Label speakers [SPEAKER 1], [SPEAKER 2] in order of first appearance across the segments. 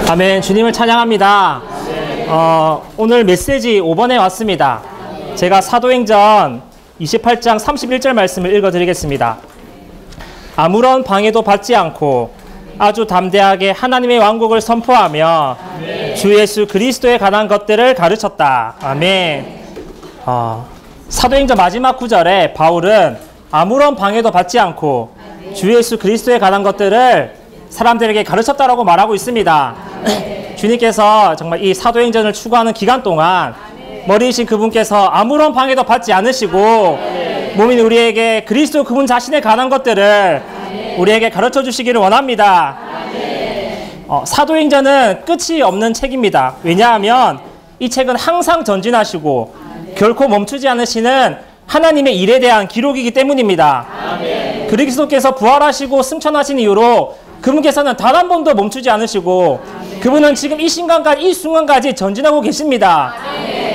[SPEAKER 1] 아멘. 주님을 찬양합니다. 오늘 메시지 5번에 왔습니다. 제가 사도행전 28장 31절 말씀을 읽어드리겠습니다. 아무런 방해도 받지 않고 아주 담대하게 하나님의 왕국을 선포하며 주 예수 그리스도에 관한 것들을 가르쳤다. 아멘. 사도행전 마지막 구절에 바울은 아무런 방해도 받지 않고 주 예수 그리스도에 관한 것들을 사람들에게 가르쳤다라고 말하고 있습니다. 주님께서 정말 이 사도행전을 추구하는 기간 동안 머리이신 그분께서 아무런 방해도 받지 않으시고 몸인 우리에게 그리스도 그분 자신에 관한 것들을 우리에게 가르쳐 주시기를 원합니다. 사도행전은 끝이 없는 책입니다. 왜냐하면 이 책은 항상 전진하시고 결코 멈추지 않으시는 하나님의 일에 대한 기록이기 때문입니다. 그리스도께서 부활하시고 승천하신 이후로 그분께서는 단 한 번도 멈추지 않으시고 그분은 지금 이 순간까지 전진하고 계십니다.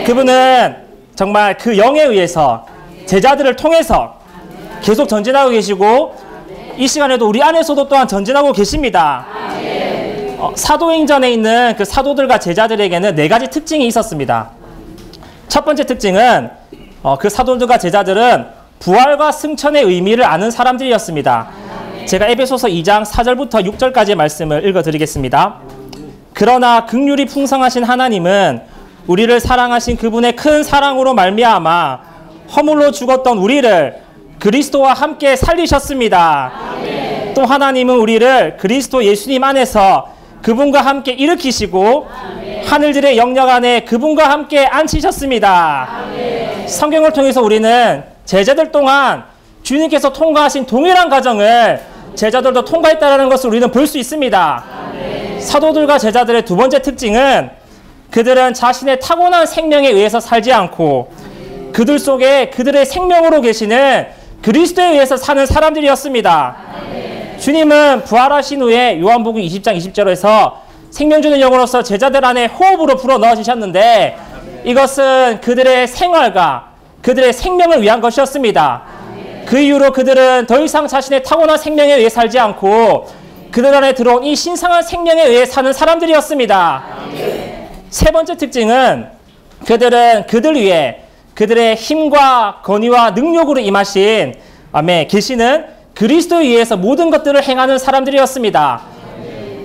[SPEAKER 1] 그분은 정말 그 영에 의해서 제자들을 통해서 계속 전진하고 계시고 이 시간에도 우리 안에서도 또한 전진하고 계십니다. 사도행전에 있는 그 사도들과 제자들에게는 4가지 특징이 있었습니다. 첫 번째 특징은 그 사도들과 제자들은 부활과 승천의 의미를 아는 사람들이었습니다. 제가 에베소서 2장 4절부터 6절까지의 말씀을 읽어드리겠습니다. 그러나 긍휼이 풍성하신 하나님은 우리를 사랑하신 그분의 큰 사랑으로 말미암아 허물로 죽었던 우리를 그리스도와 함께 살리셨습니다. 또 하나님은 우리를 그리스도 예수님 안에서 그분과 함께 일으키시고 하늘들의 영역 안에 그분과 함께 앉히셨습니다. 성경을 통해서 우리는 제자들 동안 주님께서 통과하신 동일한 과정을 제자들도 통과했다는 것을 우리는 볼 수 있습니다. 사도들과 제자들의 두 번째 특징은 그들은 자신의 타고난 생명에 의해서 살지 않고 그들 속에 그들의 생명으로 계시는 그리스도에 의해서 사는 사람들이었습니다. 주님은 부활하신 후에 요한복음 20장 20절에서 생명 주는 영으로서 제자들 안에 호흡으로 불어 넣어주셨는데 이것은 그들의 생활과 그들의 생명을 위한 것이었습니다. 그 이후로 그들은 더 이상 자신의 타고난 생명에 의해 살지 않고 그들 안에 들어온 이 신성한 생명에 의해 사는 사람들이었습니다. 세 번째 특징은 그들은 그들 위에 그들의 힘과 권위와 능력으로 임하신 계시는 그리스도에 의해서 모든 것들을 행하는 사람들이었습니다.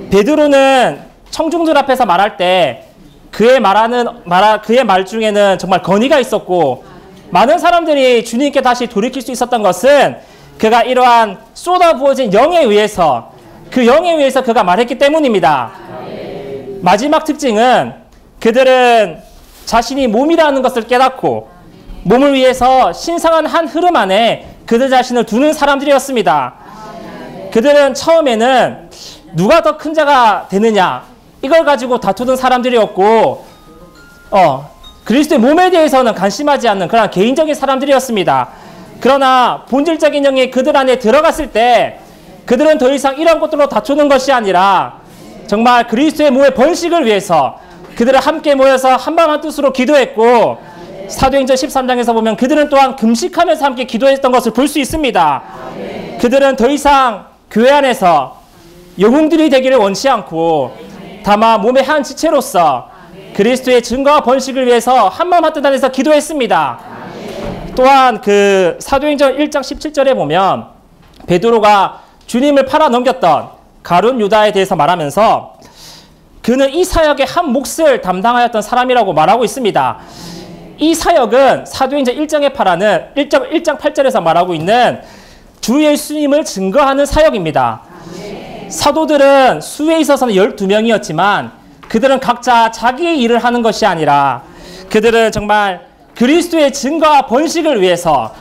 [SPEAKER 1] 베드로는 청중들 앞에서 말할 때 그의 말 중에는 정말 권위가 있었고 많은 사람들이 주님께 다시 돌이킬 수 있었던 것은 그가 이러한 쏟아부어진 영에 의해서 그 영에 의해서 그가 말했기 때문입니다. 마지막 특징은 그들은 자신이 몸이라는 것을 깨닫고 몸을 위해서 신성한 한 흐름 안에 그들 자신을 두는 사람들이었습니다. 그들은 처음에는 누가 더 큰 자가 되느냐 이걸 가지고 다투던 사람들이었고 그리스도의 몸에 대해서는 관심하지 않는 그런 개인적인 사람들이었습니다. 그러나 본질적인 영이 그들 안에 들어갔을 때 그들은 더 이상 이런 것들로 다투는 것이 아니라 정말 그리스도의 몸의 번식을 위해서 그들은 함께 모여서 한마음 한뜻으로 기도했고 사도행전 13장에서 보면 그들은 또한 금식하면서 함께 기도했던 것을 볼 수 있습니다. 그들은 더 이상 교회 안에서 영웅들이 되기를 원치 않고 다만 몸의 한 지체로서 그리스도의 증거와 번식을 위해서 한마음 한뜻 안에서 기도했습니다. 또한 그 사도행전 1장 17절에 보면 베드로가 주님을 팔아 넘겼던 가룟 유다에 대해서 말하면서 그는 이 사역의 한 몫을 담당하였던 사람이라고 말하고 있습니다. 이 사역은 사도행전 1장 8절에서 말하고 있는 주 예수님을 증거하는 사역입니다. 사도들은 수에 있어서는 12명이었지만 그들은 각자 자기의 일을 하는 것이 아니라 그들은 정말 그리스도의 증거와 번식을 위해서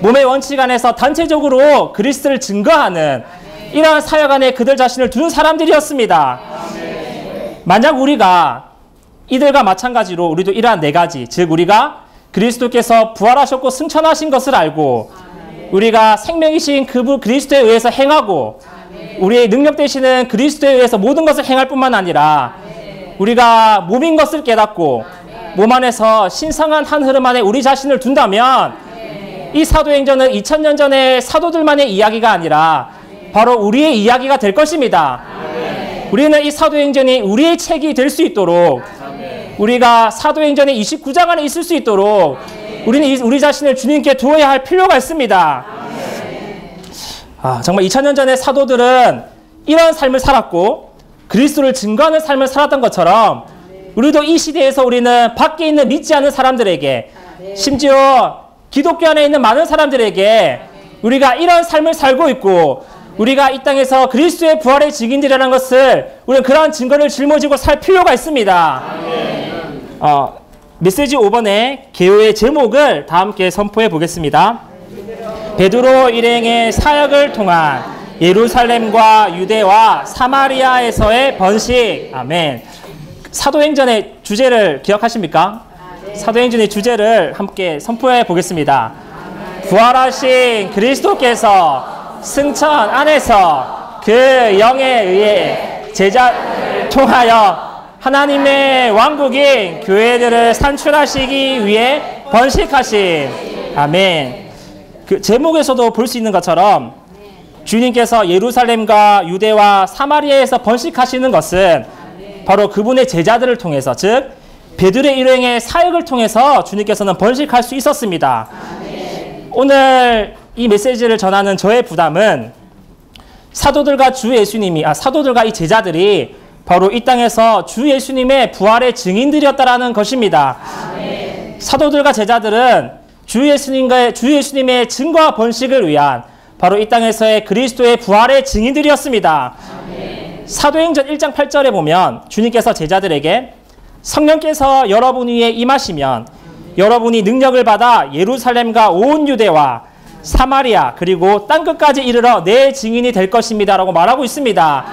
[SPEAKER 1] 몸의 원칙 안에서 단체적으로 그리스도를 증거하는 이러한 사역 안에 그들 자신을 두는 사람들이었습니다. 만약 우리가 이들과 마찬가지로 우리도 이러한 4가지 즉 우리가 그리스도께서 부활하셨고 승천하신 것을 알고 우리가 생명이신 그분 그리스도에 의해서 행하고 우리의 능력 되시는 그리스도에 의해서 모든 것을 행할 뿐만 아니라 우리가 몸인 것을 깨닫고 몸 안에서 신성한 한 흐름 안에 우리 자신을 둔다면 이 사도행전은 2000년 전의 사도들만의 이야기가 아니라 바로 우리의 이야기가 될 것입니다. 우리는 이 사도행전이 우리의 책이 될 수 있도록, 우리가 사도행전의 29장 안에 있을 수 있도록 우리는 우리 자신을 주님께 두어야 할 필요가 있습니다. 정말 2000년 전에 사도들은 이런 삶을 살았고 그리스도를 증거하는 삶을 살았던 것처럼 우리도 이 시대에서 우리는 밖에 있는 믿지 않는 사람들에게, 심지어 기독교 안에 있는 많은 사람들에게 우리가 이런 삶을 살고 있고 우리가 이 땅에서 그리스도의 부활의 증인들이라는 것을 우리는 그러한 증거를 짊어지고 살 필요가 있습니다. 메시지 5번의 개요의 제목을 다 함께 선포해 보겠습니다. 베드로 일행의 사역을 통한 예루살렘과 유대와 사마리아에서의 번식. 아멘. 사도행전의 주제를 기억하십니까? 사도행전의 주제를 함께 선포해 보겠습니다. 부활하신 그리스도께서 승천 안에서 그 영에 의해 제자를 통하여 하나님의 왕국인 교회들을 산출하시기 위해 번식하신. 아멘. 그 제목에서도 볼 수 있는 것처럼 주님께서 예루살렘과 유대와 사마리아에서 번식하시는 것은 바로 그분의 제자들을 통해서, 즉 베드로의 일행의 사역을 통해서 주님께서는 번식할 수 있었습니다. 오늘 이 메시지를 전하는 저의 부담은 사도들과 사도들과 이 제자들이 바로 이 땅에서 주 예수님의 부활의 증인들이었다라는 것입니다. 사도들과 제자들은 주 예수님의 증거와 번식을 위한 바로 이 땅에서의 그리스도의 부활의 증인들이었습니다. 사도행전 1장 8절에 보면 주님께서 제자들에게 성령께서 여러분 위에 임하시면 여러분이 능력을 받아 예루살렘과 온 유대와 사마리아 그리고 땅끝까지 이르러 내 증인이 될 것입니다 라고 말하고 있습니다.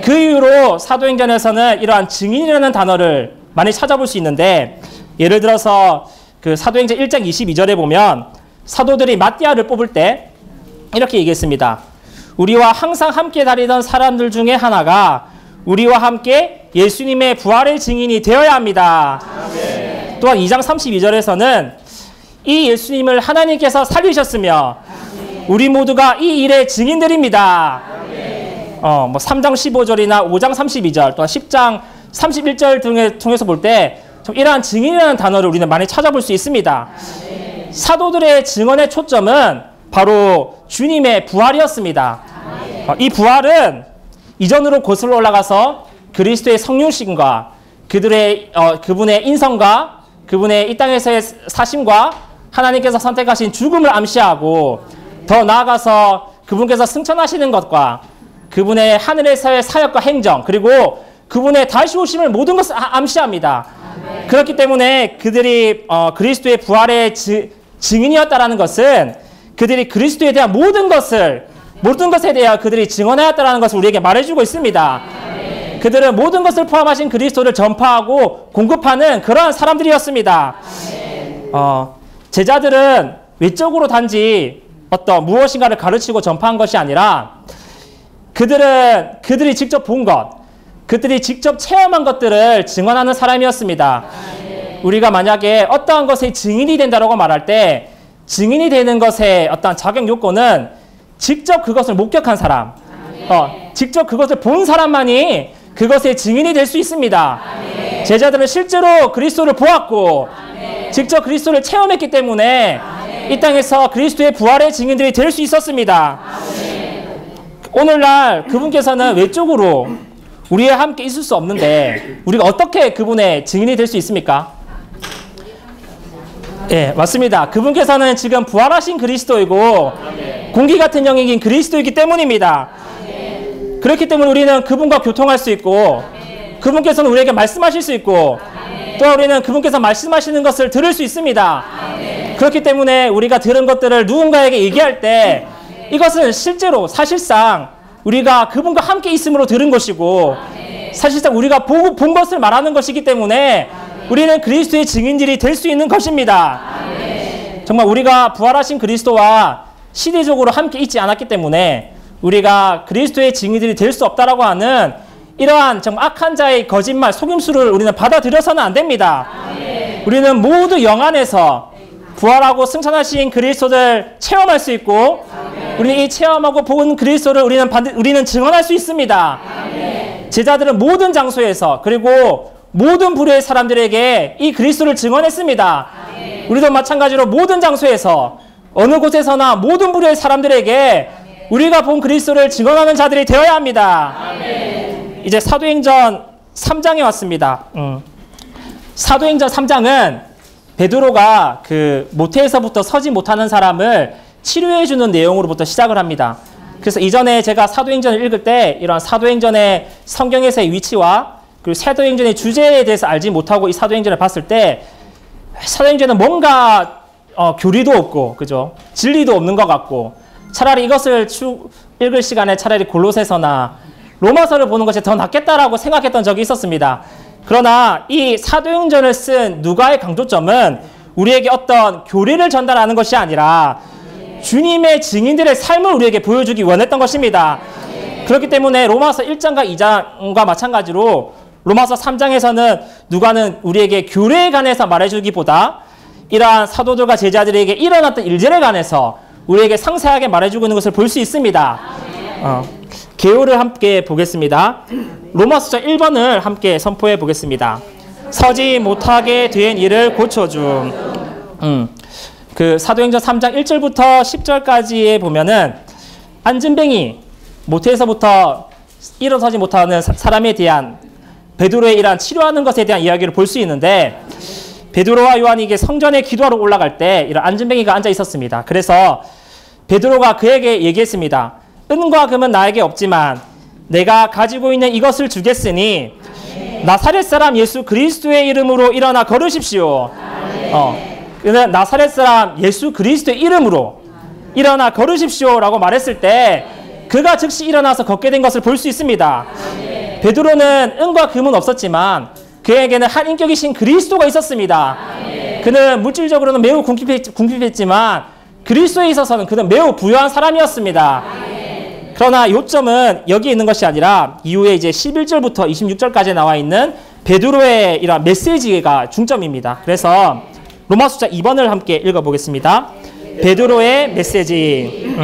[SPEAKER 1] 그 이후로 사도행전에서는 이러한 증인이라는 단어를 많이 찾아볼 수 있는데, 예를 들어서 그 사도행전 1장 22절에 보면 사도들이 마띠아를 뽑을 때 이렇게 얘기했습니다. 우리와 항상 함께 다니던 사람들 중에 하나가 우리와 함께 예수님의 부활의 증인이 되어야 합니다. 아멘. 또한 2장 32절에서는 이 예수님을 하나님께서 살리셨으며 우리 모두가 이 일의 증인들입니다. 3장 15절이나 5장 32절 또한 10장 31절 등을 통해서 볼 때 이러한 증인이라는 단어를 우리는 많이 찾아볼 수 있습니다. 사도들의 증언의 초점은 바로 주님의 부활이었습니다. 이 부활은 이전으로 거슬러 올라가서 그리스도의 성육신과 그분의 인성과 그분의 이 땅에서의 사심과 하나님께서 선택하신 죽음을 암시하고, 더 나아가서 그분께서 승천하시는 것과 그분의 하늘에서의 사역과 행정, 그리고 그분의 다시 오심을 모든 것을 암시합니다. 그렇기 때문에 그들이 그리스도의 부활의 증인이었다라는 것은 그들이 그리스도에 대한 모든 것에 대해 그들이 증언하였다라는 것을 우리에게 말해주고 있습니다. 그들은 모든 것을 포함하신 그리스도를 전파하고 공급하는 그러한 사람들이었습니다. 제자들은 외적으로 단지 어떤 무엇인가를 가르치고 전파한 것이 아니라 그들이 직접 본 것, 그들이 직접 체험한 것들을 증언하는 사람이었습니다. 우리가 만약에 어떠한 것의 증인이 된다고 말할 때 증인이 되는 것의 어떤 자격 요건은 직접 그것을 목격한 사람, 직접 그것을 본 사람만이 그것의 증인이 될 수 있습니다. 제자들은 실제로 그리스도를 보았고 직접 그리스도를 체험했기 때문에 이 땅에서 그리스도의 부활의 증인들이 될 수 있었습니다. 오늘날 그분께서는 외적으로 우리와 함께 있을 수 없는데 우리가 어떻게 그분의 증인이 될 수 있습니까? 예, 맞습니다. 그분께서는 지금 부활하신 그리스도이고 공기 같은 영이긴 그리스도이기 때문입니다. 그렇기 때문에 우리는 그분과 교통할 수 있고 그분께서는 우리에게 말씀하실 수 있고 또 우리는 그분께서 말씀하시는 것을 들을 수 있습니다. 그렇기 때문에 우리가 들은 것들을 누군가에게 얘기할 때 이것은 실제로 사실상 우리가 그분과 함께 있음으로 들은 것이고 사실상 우리가 본 것을 말하는 것이기 때문에 우리는 그리스도의 증인들이 될 수 있는 것입니다. 정말 우리가 부활하신 그리스도와 시대적으로 함께 있지 않았기 때문에 우리가 그리스도의 증인들이 될 수 없다라고 하는 이러한 정말 악한 자의 거짓말, 속임수를 우리는 받아들여서는 안 됩니다. 우리는 모두 영 안에서 부활하고 승천하신 그리스도를 체험할 수 있고 우리는 이 체험하고 본 그리스도를 우리는 증언할 수 있습니다. 제자들은 모든 장소에서 그리고 모든 부류의 사람들에게 이 그리스도를 증언했습니다. 우리도 마찬가지로 모든 장소에서 어느 곳에서나 모든 부류의 사람들에게 우리가 본 그리스도를 증언하는 자들이 되어야 합니다. 이제 사도행전 3장에 왔습니다. 사도행전 3장은 베드로가 그 모태에서부터 서지 못하는 사람을 치료해주는 내용으로부터 시작을 합니다. 그래서 이전에 제가 사도행전을 읽을 때 이런 사도행전의 성경에서의 위치와 그리고 사도행전의 주제에 대해서 알지 못하고 이 사도행전을 봤을 때 사도행전은 뭔가 교리도 없고 그죠? 진리도 없는 것 같고 차라리 이것을 읽을 시간에 차라리 골로새서나 로마서를 보는 것이 더 낫겠다라고 생각했던 적이 있었습니다. 그러나 이 사도행전을 쓴 누가의 강조점은 우리에게 어떤 교리를 전달하는 것이 아니라 주님의 증인들의 삶을 우리에게 보여주기 원했던 것입니다. 그렇기 때문에 로마서 1장과 2장과 마찬가지로 로마서 3장에서는 누가는 우리에게 교례에 관해서 말해주기보다 이러한 사도들과 제자들에게 일어났던 일들에 관해서 우리에게 상세하게 말해주고 있는 것을 볼 수 있습니다. 개요를 함께 보겠습니다. 로마서 1번을 함께 선포해 보겠습니다. 서지 못하게 된 일을 고쳐줌. 그 사도행전 3장 1절부터 10절까지에 보면은 안진뱅이 모태에서부터 일어서지 못하는 사람에 대한 베드로의 이러한 치료하는 것에 대한 이야기를 볼 수 있는데 베드로와 요한이 이게 성전에 기도하러 올라갈 때 이런 안진뱅이가 앉아 있었습니다. 그래서 베드로가 그에게 얘기했습니다. 은과 금은 나에게 없지만 내가 가지고 있는 이것을 주겠으니 나사렛 사람 예수 그리스도의 이름으로 일어나 걸으십시오. 그는 나사렛 사람 예수 그리스도의 이름으로 일어나 걸으십시오라고 말했을 때 그가 즉시 일어나서 걷게 된 것을 볼 수 있습니다. 베드로는 은과 금은 없었지만 그에게는 한 인격이신 그리스도가 있었습니다. 그는 물질적으로는 매우 궁핍했지만 그리스도에 있어서는 그는 매우 부유한 사람이었습니다. 그러나 요점은 여기 있는 것이 아니라 이후에 이제 11절부터 26절까지 나와 있는 베드로의 이런 메시지가 중점입니다. 그래서 로마 숫자 2번을 함께 읽어보겠습니다. 베드로의 메시지.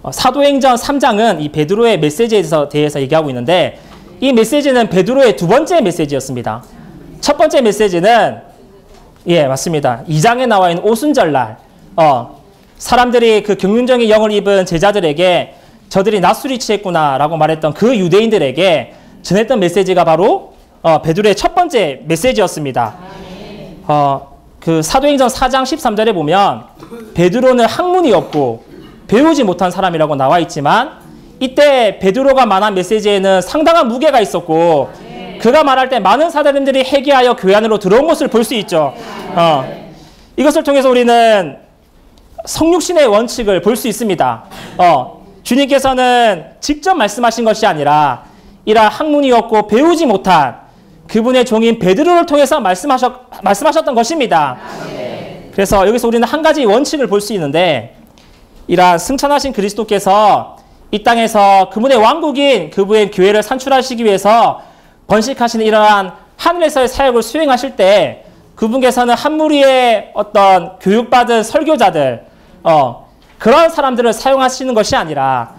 [SPEAKER 1] 사도행전 3장은 이 베드로의 메시지에 대해서 얘기하고 있는데 이 메시지는 베드로의 두 번째 메시지였습니다. 첫 번째 메시지는 맞습니다. 2장에 나와 있는 오순절날 사람들이 그 경륜적인 영을 입은 제자들에게 저들이 낫술이 취했구나라고 말했던 그 유대인들에게 전했던 메시지가 바로 베드로의 첫 번째 메시지였습니다. 그 사도행전 4장 13절에 보면 베드로는 학문이 없고 배우지 못한 사람이라고 나와 있지만 이때 베드로가 말한 메시지에는 상당한 무게가 있었고 그가 말할 때 많은 사도님들이 회개하여 교회 안으로 들어온 것을 볼 수 있죠. 이것을 통해서 우리는 성육신의 원칙을 볼 수 있습니다. 주님께서는 직접 말씀하신 것이 아니라 이러한 학문이 없고 배우지 못한 그분의 종인 베드로를 통해서 말씀하셨던 것입니다. 그래서 여기서 우리는 한 가지 원칙을 볼 수 있는데 이러한 승천하신 그리스도께서 이 땅에서 그분의 왕국인 그분의 교회를 산출하시기 위해서 번식하시는 이러한 하늘에서의 사역을 수행하실 때 그분께서는 한 무리의 어떤 교육받은 설교자들 그런 사람들을 사용하시는 것이 아니라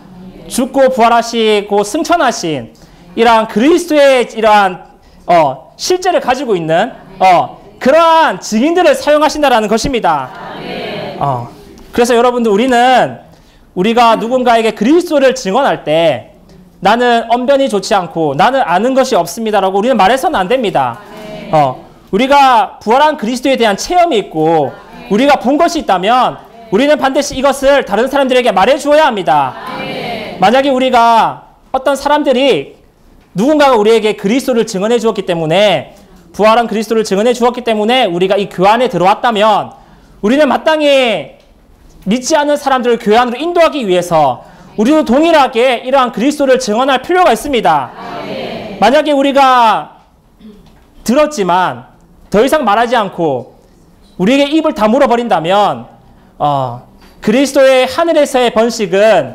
[SPEAKER 1] 죽고 부활하시고 승천하신 이러한 그리스도의 이러한 실제를 가지고 있는 그러한 증인들을 사용하신다라는 것입니다. 그래서 여러분들 우리가 누군가에게 그리스도를 증언할 때 나는 언변이 좋지 않고 나는 아는 것이 없습니다라고 우리는 말해서는 안 됩니다. 우리가 부활한 그리스도에 대한 체험이 있고 우리가 본 것이 있다면 우리는 반드시 이것을 다른 사람들에게 말해 주어야 합니다. 만약에 우리가 어떤 사람들이 누군가가 우리에게 그리스도를 증언해 주었기 때문에 부활한 그리스도를 증언해 주었기 때문에 우리가 이 교회 안에 들어왔다면 우리는 마땅히 믿지 않는 사람들을 교회 안으로 인도하기 위해서 우리도 동일하게 이러한 그리스도를 증언할 필요가 있습니다. 만약에 우리가 들었지만 더 이상 말하지 않고 우리에게 입을 다물어 버린다면 그리스도의 하늘에서의 번식은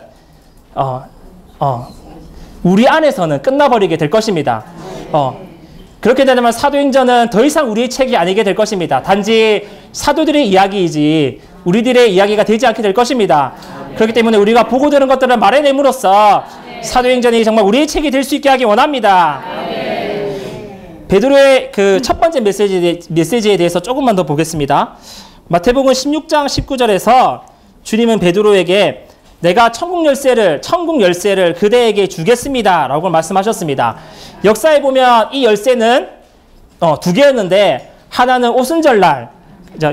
[SPEAKER 1] 우리 안에서는 끝나버리게 될 것입니다. 그렇게 되면 사도행전은 더 이상 우리의 책이 아니게 될 것입니다. 단지 사도들의 이야기이지 우리들의 이야기가 되지 않게 될 것입니다. 그렇기 때문에 우리가 보고 들은 것들을 말해냄으로써 사도행전이 정말 우리의 책이 될 수 있게 하기 원합니다. 베드로의 그 첫 번째 메시지에 대해서 조금만 더 보겠습니다. 마태복음 16장 19절에서 주님은 베드로에게 내가 천국 열쇠를 그대에게 주겠습니다 라고 말씀하셨습니다. 역사에 보면 이 열쇠는 두 개였는데, 하나는 오순절날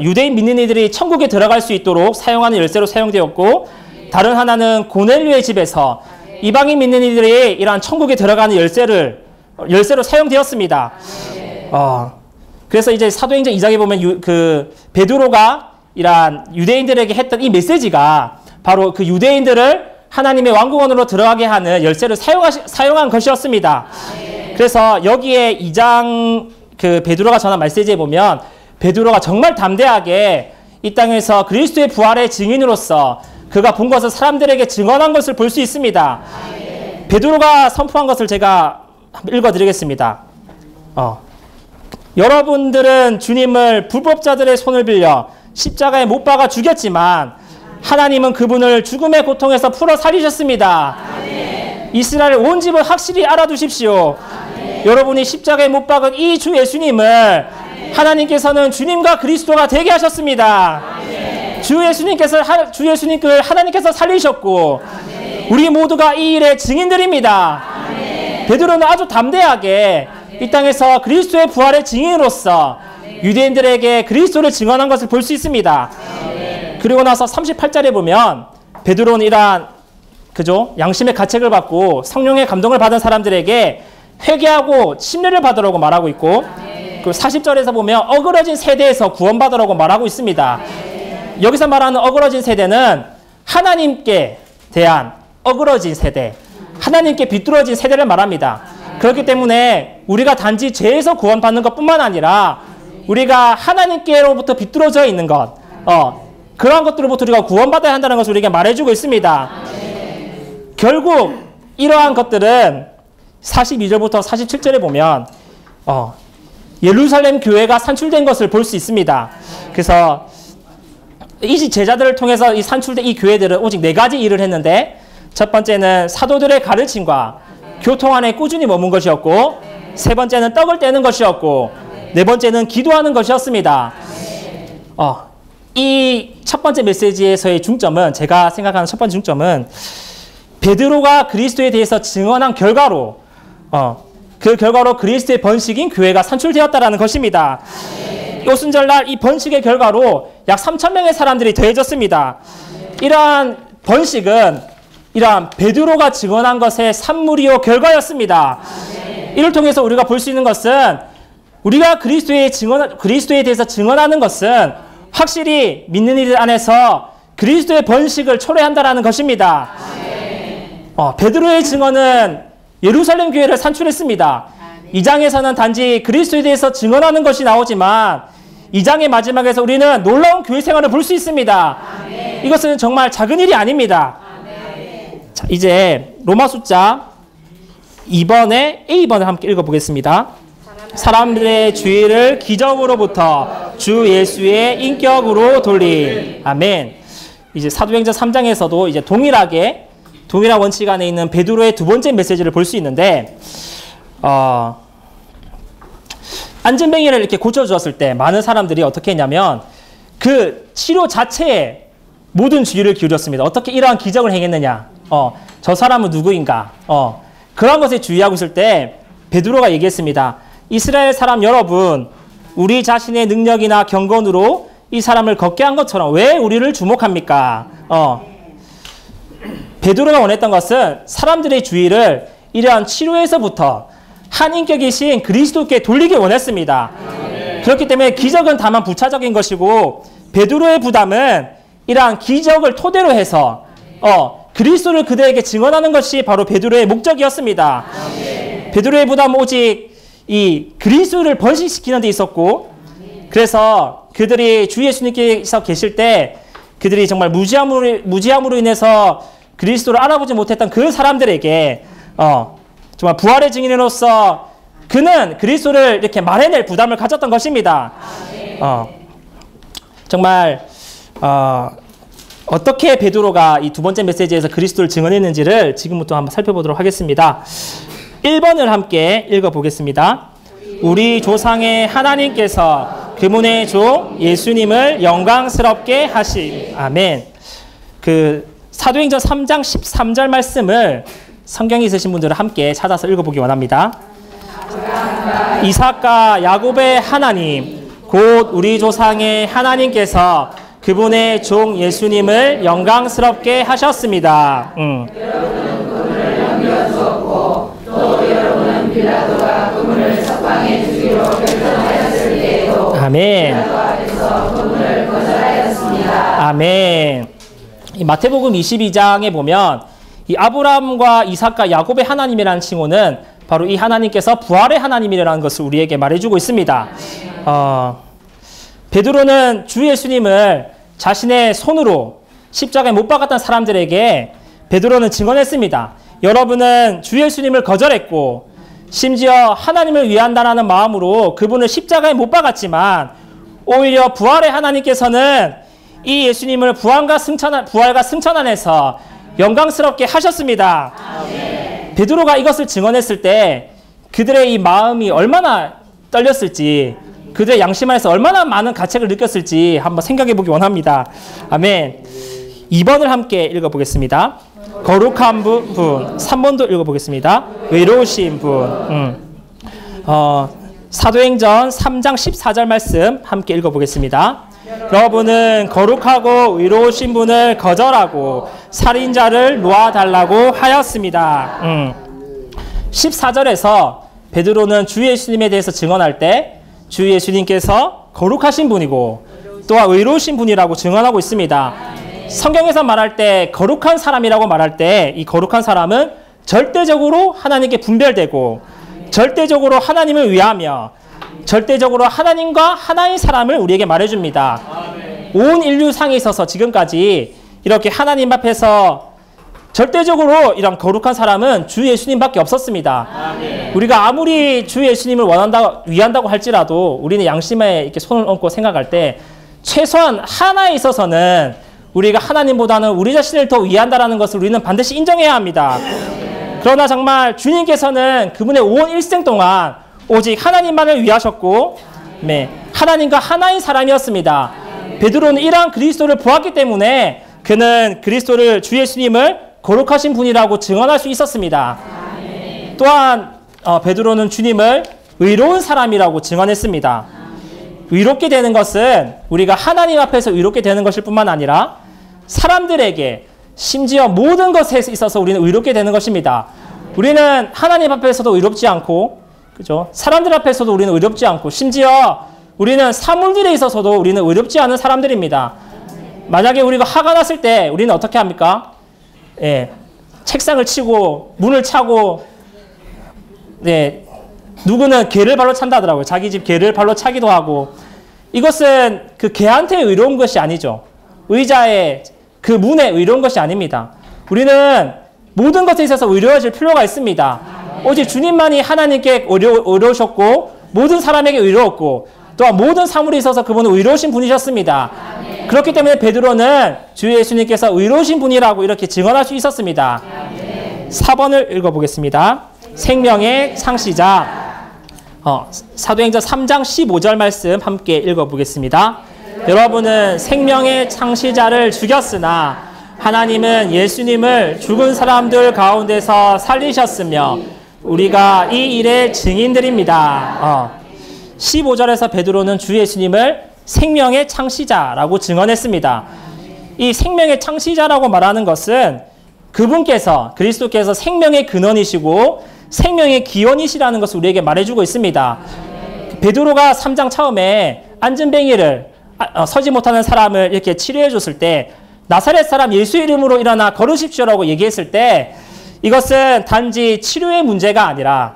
[SPEAKER 1] 유대인 믿는 이들이 천국에 들어갈 수 있도록 사용하는 열쇠로 사용되었고, 다른 하나는 고넬료의 집에서 이방인 믿는 이들이 이러한 천국에 들어가는 열쇠로 사용되었습니다. 그래서 이제 사도행전 2장에 보면 베드로가 이러한 유대인들에게 했던 이 메시지가 바로 그 유대인들을 하나님의 왕국원으로 들어가게 하는 열쇠를 사용한 것이었습니다. 그래서 여기에 2장 그 베드로가 전한 메시지에 보면 베드로가 정말 담대하게 이 땅에서 그리스도의 부활의 증인으로서 그가 본 것을 사람들에게 증언한 것을 볼 수 있습니다. 베드로가 선포한 것을 제가 읽어드리겠습니다. 여러분들은 주님을 불법자들의 손을 빌려 십자가에 못 박아 죽였지만 하나님은 그분을 죽음의 고통에서 풀어 살리셨습니다. 이스라엘 온 집을 확실히 알아두십시오. 여러분이 십자가에 못 박은 이 주 예수님을 하나님께서는 주님과 그리스도가 되게 하셨습니다. 주 예수님을 하나님께서 살리셨고 우리 모두가 이 일의 증인들입니다. 베드로는 아주 담대하게 이 땅에서 그리스도의 부활의 증인으로서 유대인들에게 그리스도를 증언한 것을 볼 수 있습니다. 그리고 나서 38절에 보면 베드로는 이러한 양심의 가책을 받고 성령의 감동을 받은 사람들에게 회개하고 침례를 받으라고 말하고 있고, 그리고 40절에서 보면 어그러진 세대에서 구원받으라고 말하고 있습니다. 여기서 말하는 어그러진 세대는 하나님께 대한 어그러진 세대, 하나님께 비뚤어진 세대를 말합니다. 그렇기 때문에 우리가 단지 죄에서 구원받는 것뿐만 아니라 우리가 하나님께로부터 비뚤어져 있는 것, 그러한 것들로부터 우리가 구원받아야 한다는 것을 우리에게 말해주고 있습니다. 결국 이러한 것들은 42절부터 47절에 보면 예루살렘 교회가 산출된 것을 볼 수 있습니다. 그래서 이 제자들을 통해서 이 산출된 이 교회들은 오직 4가지 일을 했는데, 첫 번째는 사도들의 가르침과 교통 안에 꾸준히 머문 것이었고, 세 번째는 떡을 떼는 것이었고, 네 번째는 기도하는 것이었습니다. 이 첫 번째 메시지에서의 중점은, 제가 생각하는 첫 번째 중점은 베드로가 그리스도에 대해서 증언한 결과로 그 결과로 그리스도의 번식인 교회가 산출되었다라는 것입니다. 오순절날 이 번식의 결과로 약 3,000명의 사람들이 더해졌습니다. 이러한 번식은 이러한 베드로가 증언한 것의 산물이요 결과였습니다. 이를 통해서 우리가 볼 수 있는 것은, 우리가 그리스도에 대해서 증언하는 것은 확실히 믿는 이들 안에서 그리스도의 번식을 초래한다라는 것입니다. 베드로의 증언은 예루살렘 교회를 산출했습니다. 2장에서는 단지 그리스도에 대해서 증언하는 것이 나오지만 2장의 마지막에서 우리는 놀라운 교회 생활을 볼 수 있습니다. 이것은 정말 작은 일이 아닙니다. 자, 이제 로마 숫자 2번에 A번을 함께 읽어보겠습니다. 사람들의 주의를 기적으로부터 주 예수의 인격으로 돌림. 아멘. 이제 사도행전 3장에서도 이제 동일한 원칙 안에 있는 베드로의 두 번째 메시지를 볼 수 있는데, 안전뱅이를 이렇게 고쳐주었을 때 많은 사람들이 어떻게 했냐면 그 치료 자체에 모든 주의를 기울였습니다. 어떻게 이러한 기적을 행했느냐, 저 사람은 누구인가, 그런 것에 주의하고 있을 때 베드로가 얘기했습니다. 이스라엘 사람 여러분, 우리 자신의 능력이나 경건으로 이 사람을 걷게 한 것처럼 왜 우리를 주목합니까? 베드로가 원했던 것은 사람들의 주의를 이러한 치료에서부터 한 인격이신 그리스도께 돌리기 원했습니다. 그렇기 때문에 기적은 다만 부차적인 것이고, 베드로의 부담은 이러한 기적을 토대로 해서 그리스도를 그들에게 증언하는 것이 바로 베드로의 목적이었습니다. 베드로의 부담은 오직 이 그리스도를 번식시키는 데 있었고, 그래서 그들이 주 예수님께서 계실 때 그들이 정말 무지함으로 인해서 그리스도를 알아보지 못했던 그 사람들에게 정말 부활의 증인으로서 그는 그리스도를 이렇게 말해낼 부담을 가졌던 것입니다. 정말 어떻게 베드로가 이 두 번째 메시지에서 그리스도를 증언했는지를 지금부터 한번 살펴보도록 하겠습니다. 1번을 함께 읽어보겠습니다. 우리 조상의 하나님께서 그분의 종 예수님을 영광스럽게 하심. 아멘. 그 사도행전 3장 13절 말씀을 성경에 있으신 분들은 함께 찾아서 읽어보기 원합니다. 이삭과 야곱의 하나님 곧 우리 조상의 하나님께서 그분의 종 예수님을 영광스럽게 하셨습니다.
[SPEAKER 2] 여러분은 그분을 넘겨주었고 또 여러분은 빌라도가 그분을 석방해 주기로 결정하였을 때에도
[SPEAKER 1] 아멘.
[SPEAKER 2] 빌라도 앞에서 그분을 거절하였습니다.
[SPEAKER 1] 아멘. 이 마태복음 22장에 보면 이 아브라함과 이삭과 야곱의 하나님이라는 칭호는 바로 이 하나님께서 부활의 하나님이라는 것을 우리에게 말해주고 있습니다. 베드로는 주 예수님을 자신의 손으로 십자가에 못 박았던 사람들에게 베드로는 증언했습니다. 여러분은 주 예수님을 거절했고 심지어 하나님을 위한다는 마음으로 그분을 십자가에 못 박았지만 오히려 부활의 하나님께서는 이 예수님을 부활과 승천 안에서 영광스럽게 하셨습니다. 아멘. 베드로가 이것을 증언했을 때 그들의 이 마음이 얼마나 떨렸을지, 그들의 양심 안에서 얼마나 많은 가책을 느꼈을지 한번 생각해 보기 원합니다. 아멘. 2번을 함께 읽어보겠습니다. 거룩한 분. 3번도 읽어보겠습니다. 외로우신 분. 사도행전 3장 14절 말씀 함께 읽어보겠습니다. 여러분은 거룩하고 의로우신 분을 거절하고 살인자를 놓아달라고 하였습니다. 14절에서 베드로는 주 예수님에 대해서 증언할 때 주 예수님께서 거룩하신 분이고 또한 의로우신 분이라고 증언하고 있습니다. 성경에서 말할 때 거룩한 사람이라고 말할 때 이 거룩한 사람은 절대적으로 하나님께 분별되고 절대적으로 하나님을 위하며 절대적으로 하나님과 하나인 사람을 우리에게 말해줍니다. 온 인류상에 있어서 지금까지 이렇게 하나님 앞에서 절대적으로 이런 거룩한 사람은 주 예수님밖에 없었습니다. 아멘. 우리가 아무리 주 예수님을 위한다고 할지라도 우리는 양심에 이렇게 손을 얹고 생각할 때 최소한 하나에 있어서는 우리가 하나님보다는 우리 자신을 더 위한다라는 것을 우리는 반드시 인정해야 합니다. 그러나 정말 주님께서는 그분의 온 일생 동안 오직 하나님만을 위하셨고 하나님과 하나인 사람이었습니다. 베드로는 이러한 그리스도를 보았기 때문에 그는 그리스도를 주 예수님을 거룩하신 분이라고 증언할 수 있었습니다. 또한 베드로는 주님을 의로운 사람이라고 증언했습니다. 의롭게 되는 것은 우리가 하나님 앞에서 의롭게 되는 것일 뿐만 아니라 사람들에게 심지어 모든 것에 있어서 우리는 의롭게 되는 것입니다. 우리는 하나님 앞에서도 의롭지 않고 그죠? 사람들 앞에서도 우리는 의롭지 않고 심지어 우리는 사물들에 있어서도 우리는 의롭지 않은 사람들입니다. 만약에 우리가 화가 났을 때 우리는 어떻게 합니까? 책상을 치고 문을 차고 누구는 개를 발로 찬다더라고요. 자기 집 개를 발로 차기도 하고 이것은 그 개한테 의로운 것이 아니죠. 의자에 그 문에 의로운 것이 아닙니다. 우리는 모든 것에 있어서 의로워질 필요가 있습니다. 오직 주님만이 하나님께 의로우셨고 모든 사람에게 의로웠고 또한 모든 사물에 있어서 그분은 의로우신 분이셨습니다. 아멘. 그렇기 때문에 베드로는 주 예수님께서 의로우신 분이라고 이렇게 증언할 수 있었습니다. 아멘. 4번을 읽어보겠습니다. 생명의 창시자. 사도행전 3장 15절 말씀 함께 읽어보겠습니다. 여러분은 생명의 창시자를 죽였으나 하나님은 예수님을 죽은 사람들 가운데서 살리셨으며 우리가 이 일의 증인들입니다. 15절에서 베드로는 주 예수님을 생명의 창시자라고 증언했습니다. 이 생명의 창시자라고 말하는 것은 그분께서 그리스도께서 생명의 근원이시고 생명의 기원이시라는 것을 우리에게 말해주고 있습니다. 베드로가 3장 처음에 안전뱅이를 서지 못하는 사람을 이렇게 치료해 줬을 때 나사렛 사람 예수 이름으로 일어나 걸으십시오라고 얘기했을 때 이것은 단지 치료의 문제가 아니라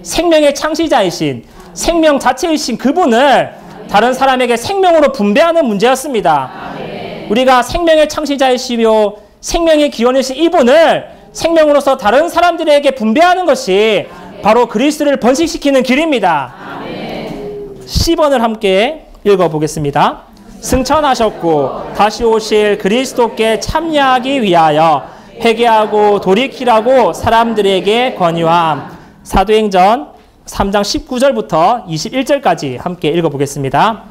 [SPEAKER 1] 생명의 창시자이신 생명 자체이신 그분을 다른 사람에게 생명으로 분배하는 문제였습니다. 우리가 생명의 창시자이시며 생명의 기원이신 이분을 생명으로서 다른 사람들에게 분배하는 것이 바로 그리스도를 번식시키는 길입니다. 10번을 함께 읽어보겠습니다. 승천하셨고 다시 오실 그리스도께 참여하기 위하여 회개하고 돌이키라고 사람들에게 권유함. 사도행전 3장 19절부터 21절까지 함께 읽어보겠습니다.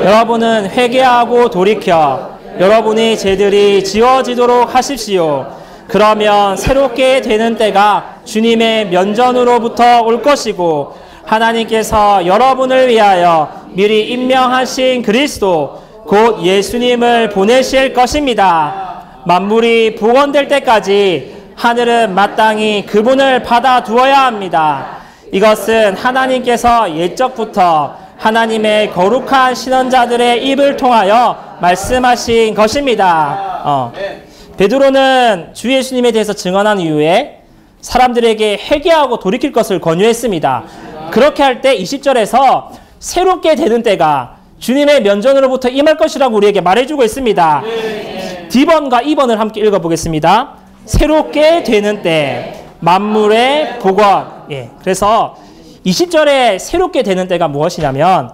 [SPEAKER 1] 여러분은 회개하고 돌이켜 여러분의 죄들이 지워지도록 하십시오. 그러면 새롭게 되는 때가 주님의 면전으로부터 올 것이고 하나님께서 여러분을 위하여 미리 임명하신 그리스도 곧 예수님을 보내실 것입니다. 만물이 복원될 때까지 하늘은 마땅히 그분을 받아두어야 합니다. 이것은 하나님께서 옛적부터 하나님의 거룩한 신원자들의 입을 통하여 말씀하신 것입니다. 베드로는 주 예수님에 대해서 증언한 이후에 사람들에게 회개하고 돌이킬 것을 권유했습니다. 그렇게 할 때 20절에서 새롭게 되는 때가 주님의 면전으로부터 임할 것이라고 우리에게 말해주고 있습니다. D번과 2번을 함께 읽어보겠습니다. 새롭게 되는 때, 만물의 복원. 그래서 20절에 새롭게 되는 때가 무엇이냐면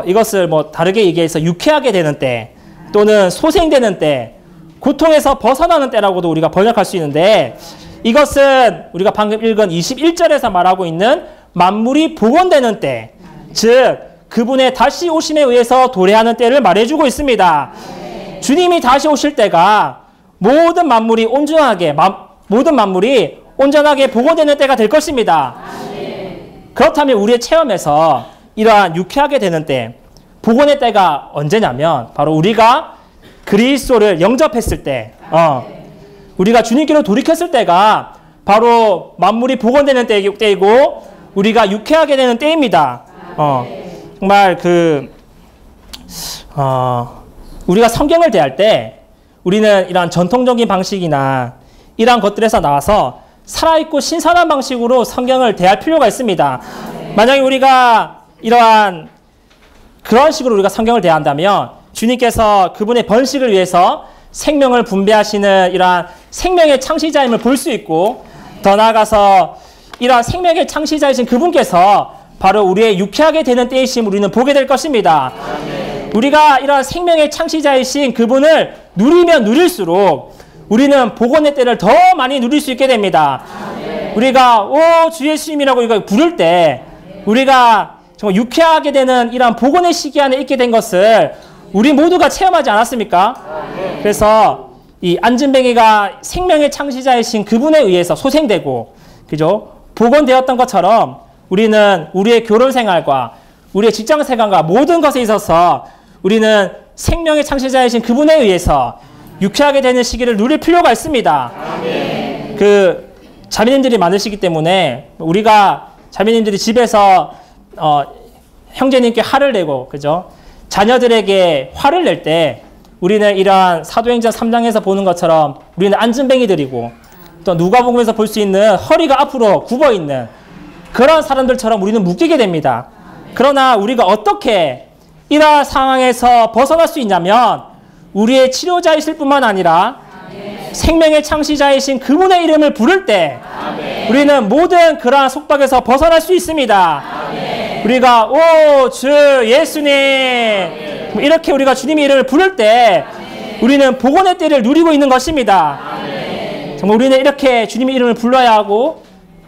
[SPEAKER 1] 이것을 뭐 다르게 얘기해서 유쾌하게 되는 때 또는 소생되는 때, 고통에서 벗어나는 때라고도 우리가 번역할 수 있는데 이것은 우리가 방금 읽은 21절에서 말하고 있는 만물이 복원되는 때, 즉 그분의 다시 오심에 의해서 도래하는 때를 말해주고 있습니다. 주님이 다시 오실 때가 모든 만물이 온전하게 복원되는 때가 될 것입니다. 그렇다면 우리의 체험에서 이러한 유쾌하게 되는 때, 복원의 때가 언제냐면 바로 우리가 그리스도를 영접했을 때, 우리가 주님께로 돌이켰을 때가 바로 만물이 복원되는 때이고 우리가 유쾌하게 되는 때입니다. 정말 우리가 성경을 대할 때 우리는 이러한 전통적인 방식이나 이러한 것들에서 나와서 살아있고 신선한 방식으로 성경을 대할 필요가 있습니다. 만약에 우리가 이러한 그런 식으로 우리가 성경을 대한다면 주님께서 그분의 번식을 위해서 생명을 분배하시는 이러한 생명의 창시자임을 볼 수 있고, 더 나아가서 이러한 생명의 창시자이신 그분께서 바로 우리의 유쾌하게 되는 때이심 우리는 보게 될 것입니다. 우리가 이러한 생명의 창시자이신 그분을 누리면 누릴수록 우리는 복원의 때를 더 많이 누릴 수 있게 됩니다. 우리가 오 주 예수님이라고 우리가 부를 때 우리가 정말 유쾌하게 되는 이러한 복원의 시기 안에 있게 된 것을 우리 모두가 체험하지 않았습니까? 그래서 이 안진뱅이가 생명의 창시자이신 그분에 의해서 소생되고, 그죠? 복원되었던 것처럼 우리는 우리의 결혼 생활과 우리의 직장 생활과 모든 것에 있어서 우리는 생명의 창시자이신 그분에 의해서 유쾌하게 되는 시기를 누릴 필요가 있습니다. 그 자매님들이 많으시기 때문에 우리가 자매님들이 집에서 형제님께 화를 내고, 그죠? 자녀들에게 화를 낼 때 우리는 이러한 사도행전 3장에서 보는 것처럼 우리는 안진뱅이들이고, 또 누가복음에서 볼 수 있는 허리가 앞으로 굽어 있는 그런 사람들처럼 우리는 묶이게 됩니다. 그러나 우리가 어떻게 이러한 상황에서 벗어날 수 있냐면 우리의 치료자이실 뿐만 아니라 생명의 창시자이신 그분의 이름을 부를 때 우리는 모든 그러한 속박에서 벗어날 수 있습니다. 우리가 오 주 예수님 이렇게 우리가 주님의 이름을 부를 때 우리는 복원의 때를 누리고 있는 것입니다. 정말 우리는 이렇게 주님의 이름을 불러야 하고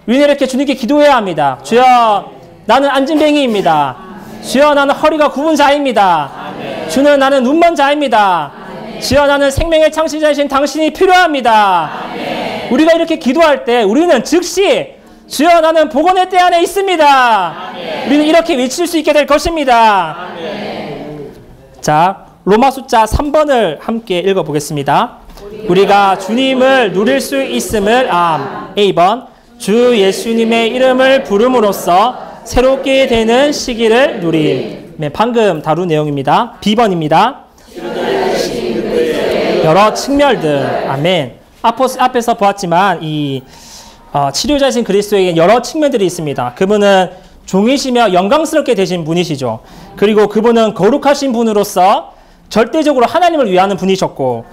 [SPEAKER 1] 우리는 이렇게 주님께 기도해야 합니다. 주여 나는 안진뱅이입니다. 주여 나는 허리가 굽은 자입니다. 주는 나는 눈먼 자입니다. 주여 나는 생명의 창시자이신 당신이 필요합니다. 우리가 이렇게 기도할 때 우리는 즉시 주여 나는 복원의 때 안에 있습니다. 우리는 이렇게 외칠 수 있게 될 것입니다. 자, 로마 숫자 3번을 함께 읽어보겠습니다. 우리가 주님을 누릴 수 있음을 A번 주 예수님의 이름을 부름으로써 새롭게 되는 시기를 누림. 네, 방금 다룬 내용입니다. B번입니다. 여러 측면들. 아멘. 앞에서 보았지만 이 치료자이신 그리스도에게 여러 측면들이 있습니다. 그분은 종이시며 영광스럽게 되신 분이시죠. 그리고 그분은 거룩하신 분으로서 절대적으로 하나님을 위하는 분이셨고,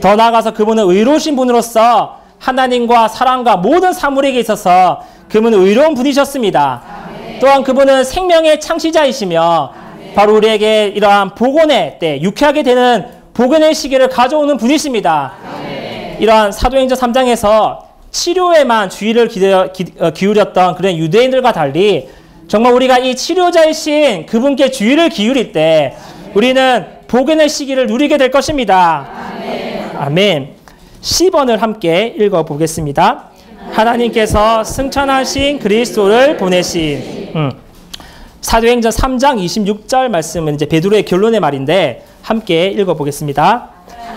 [SPEAKER 1] 더 나아가서 그분은 의로우신 분으로서 하나님과 사람과 모든 사물에게 있어서 그분은 의로운 분이셨습니다. 또한 그분은 생명의 창시자이시며 바로 우리에게 이러한 복원의 때, 유쾌하게 되는 복원의 시기를 가져오는 분이십니다. 이러한 사도행전 3장에서 치료에만 주의를 기울였던 그런 유대인들과 달리 정말 우리가 이 치료자이신 그분께 주의를 기울일 때 우리는 복원의 시기를 누리게 될 것입니다. 아멘. 10번을 함께 읽어보겠습니다. 하나님께서 승천하신 그리스도를 보내신 사도행전 3장 26절 말씀은 이제 베드로의 결론의 말인데 함께 읽어보겠습니다.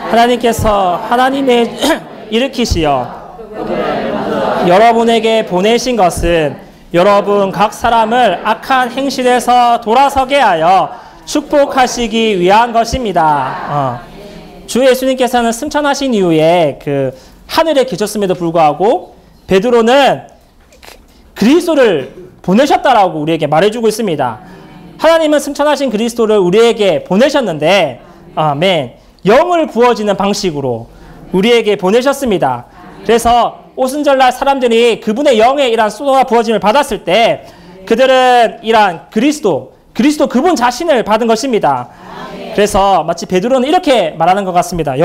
[SPEAKER 1] 하나님께서 하나님의 일으키시어 여러분에게 보내신 것은 여러분 각 사람을 악한 행실에서 돌아서게 하여 축복하시기 위한 것입니다. 주 예수님께서는 승천하신 이후에 그 하늘에 계셨음에도 불구하고 베드로는 그리스도를 보내셨다라고 우리에게 말해주고 있습니다. 하나님은 승천하신 그리스도를 우리에게 보내셨는데, 아멘, 영을 부어지는 방식으로 우리에게 보내셨습니다. 그래서 오순절날 사람들이 그분의 영의 이러한 쏟아 부어짐을 받았을 때 그들은 이러한 그리스도 그분 자신을 받은 것입니다. 그래서 마치 베드로는 이렇게 말하는 것 같습니다.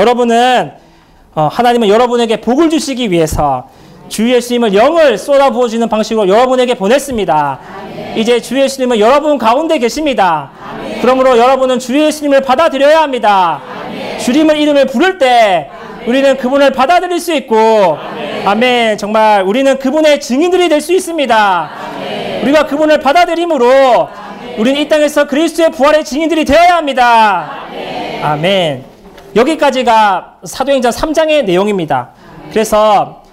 [SPEAKER 1] 하나님은 여러분에게 복을 주시기 위해서 주 예수님을 영을 쏟아 부어주는 방식으로 여러분에게 보냈습니다. 이제 주 예수님은 여러분 가운데 계십니다. 그러므로 여러분은 주 예수님을 받아들여야 합니다. 주님의 이름을 부를 때 우리는 그분을 받아들일 수 있고, 아멘, 정말 우리는 그분의 증인들이 될 수 있습니다. 우리가 그분을 받아들임으로 우리는 이 땅에서 그리스도의 부활의 증인들이 되어야 합니다. 아멘. 여기까지가 사도행전 3장의 내용입니다. 그래서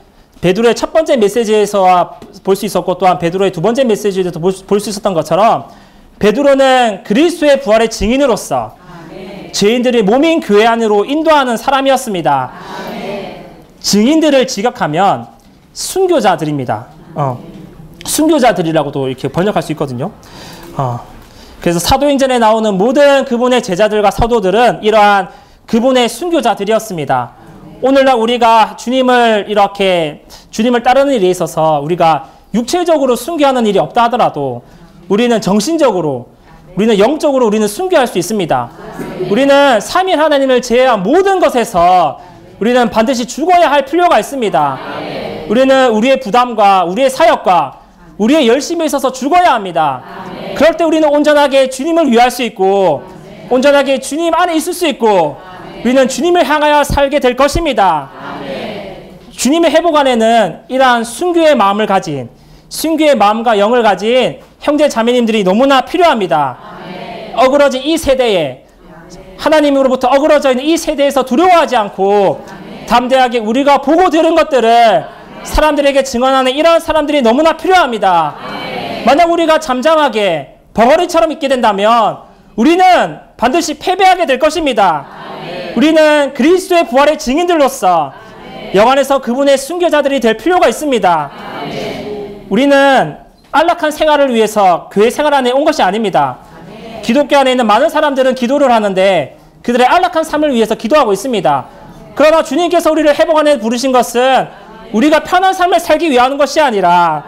[SPEAKER 1] 베드로의 첫 번째 메시지에서 볼 수 있었고 또한 베드로의 두 번째 메시지에서 볼 수 있었던 것처럼 베드로는 그리스도의 부활의 증인으로서 죄인들의 몸인 교회 안으로 인도하는 사람이었습니다. 증인들을 지각하면 순교자들입니다. 순교자들이라고도 이렇게 번역할 수 있거든요. 그래서 사도행전에 나오는 모든 그분의 제자들과 사도들은 이러한 그분의 순교자들이었습니다. 오늘날 우리가 주님을 따르는 일에 있어서 우리가 육체적으로 순교하는 일이 없다 하더라도 우리는 정신적으로, 우리는 영적으로 우리는 순교할 수 있습니다. 우리는 삼위일 하나님을 제외한 모든 것에서 우리는 반드시 죽어야 할 필요가 있습니다. 우리는 우리의 부담과 우리의 사역과 우리의 열심에 있어서 죽어야 합니다. 그럴 때 우리는 온전하게 주님을 위할 수 있고 온전하게 주님 안에 있을 수 있고 우리는 주님을 향하여 살게 될 것입니다. 주님의 회복 안에는 이러한 순교의 마음을 가진, 순교의 마음과 영을 가진 형제 자매님들이 너무나 필요합니다. 어그러진 이 세대에, 하나님으로부터 어그러져 있는 이 세대에서 두려워하지 않고 담대하게 우리가 보고 들은 것들을 사람들에게 증언하는 이러한 사람들이 너무나 필요합니다. 만약 우리가 잠잠하게 벙어리처럼 있게 된다면 우리는 반드시 패배하게 될 것입니다. 우리는 그리스도의 부활의 증인들로서 영안에서 그분의 순교자들이 될 필요가 있습니다. 우리는 안락한 생활을 위해서 교회 생활 안에 온 것이 아닙니다. 기독교 안에 있는 많은 사람들은 기도를 하는데 그들의 안락한 삶을 위해서 기도하고 있습니다. 그러나 주님께서 우리를 회복 안에 부르신 것은 우리가 편한 삶을 살기 위한 것이 아니라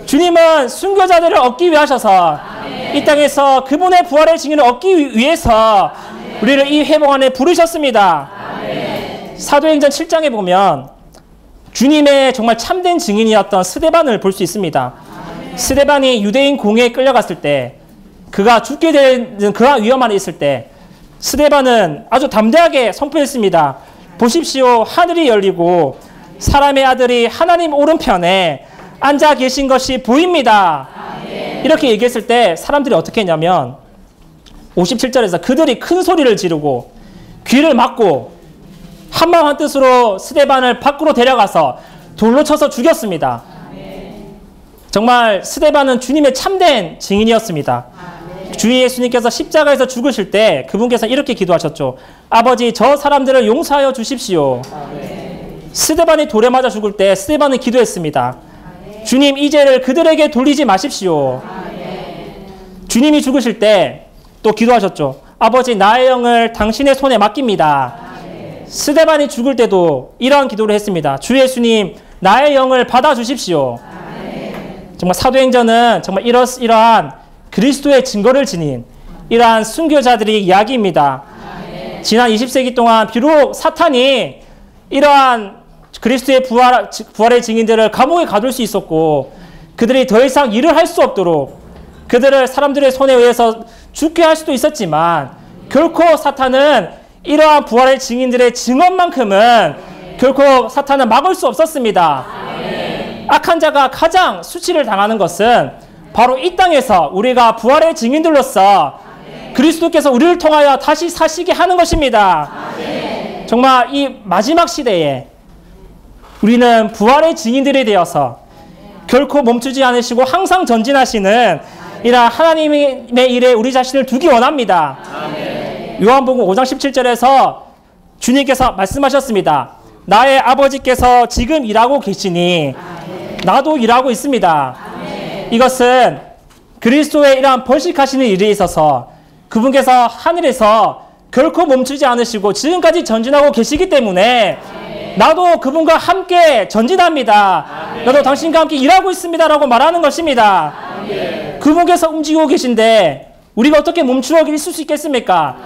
[SPEAKER 1] 주님은 순교자들을 얻기 위하셔서 이 땅에서 그분의 부활의 증인을 얻기 위해서 우리를 이 회복 안에 부르셨습니다. 사도행전 7장에 보면 주님의 정말 참된 증인이었던 스데반을 볼 수 있습니다. 스데반이 유대인 공회에 끌려갔을 때 그가 죽게 되는 그러한 위험 안에 있을 때 스데반은 아주 담대하게 선포했습니다. 보십시오, 하늘이 열리고 사람의 아들이 하나님 오른편에 앉아 계신 것이 보입니다. 이렇게 얘기했을 때 사람들이 어떻게 했냐면 57절에서 그들이 큰 소리를 지르고 귀를 막고 한마음 한뜻으로 스데반을 밖으로 데려가서 돌로 쳐서 죽였습니다. 정말 스데반은 주님의 참된 증인이었습니다. 주 예수님께서 십자가에서 죽으실 때 그분께서 이렇게 기도하셨죠. 아버지, 저 사람들을 용서하여 주십시오. 스데반이 돌에 맞아 죽을 때 스데반은 기도했습니다. 주님, 이 죄를 그들에게 돌리지 마십시오. 주님이 죽으실 때 또 기도하셨죠. 아버지, 나의 영을 당신의 손에 맡깁니다. 스데반이 죽을 때도 이러한 기도를 했습니다. 주 예수님, 나의 영을 받아주십시오. 정말 사도행전은 정말 이러한 그리스도의 증거를 지닌 이러한 순교자들의 이야기입니다. 지난 20세기 동안 비록 사탄이 이러한 그리스도의 부활의 증인들을 감옥에 가둘 수 있었고 그들이 더 이상 일을 할 수 없도록 그들을 사람들의 손에 의해서 죽게 할 수도 있었지만 결코 사탄은 이러한 부활의 증인들의 증언만큼은 결코 사탄은 막을 수 없었습니다. 악한 자가 가장 수치를 당하는 것은 바로 이 땅에서 우리가 부활의 증인들로서 그리스도께서 우리를 통하여 다시 사시게 하는 것입니다. 정말 이 마지막 시대에 우리는 부활의 증인들이 되어서 결코 멈추지 않으시고 항상 전진하시는 이러한 하나님의 일에 우리 자신을 두기 원합니다. 요한복음 5장 17절에서 주님께서 말씀하셨습니다. 나의 아버지께서 지금 일하고 계시니 나도 일하고 있습니다. 이것은 그리스도의 이러한 번식하시는 일에 있어서 그분께서 하늘에서 결코 멈추지 않으시고 지금까지 전진하고 계시기 때문에 나도 그분과 함께 전진합니다. 나도 당신과 함께 일하고 있습니다. 라고 말하는 것입니다. 그분께서 움직이고 계신데 우리가 어떻게 멈추어 있을 수 있겠습니까?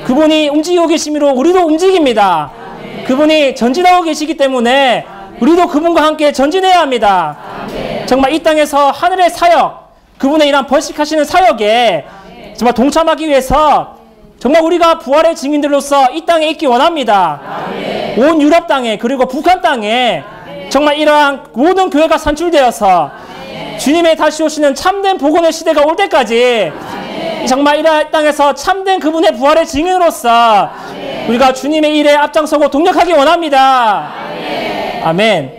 [SPEAKER 1] 그분이 움직이고 계심으로 우리도 움직입니다. 그분이 전진하고 계시기 때문에 우리도 그분과 함께 전진해야 합니다. 정말 이 땅에서 하늘의 사역, 그분의 이런 번식하시는 사역에 정말 동참하기 위해서 정말 우리가 부활의 증인들로서 이 땅에 있기 원합니다. 온 유럽 땅에 그리고 북한 땅에 정말 이러한 모든 교회가 산출되어서 주님의 다시 오시는 참된 복음의 시대가 올 때까지 정말 이러한 땅에서 참된 그분의 부활의 증인으로서 우리가 주님의 일에 앞장서고 동력하기 원합니다. 아멘.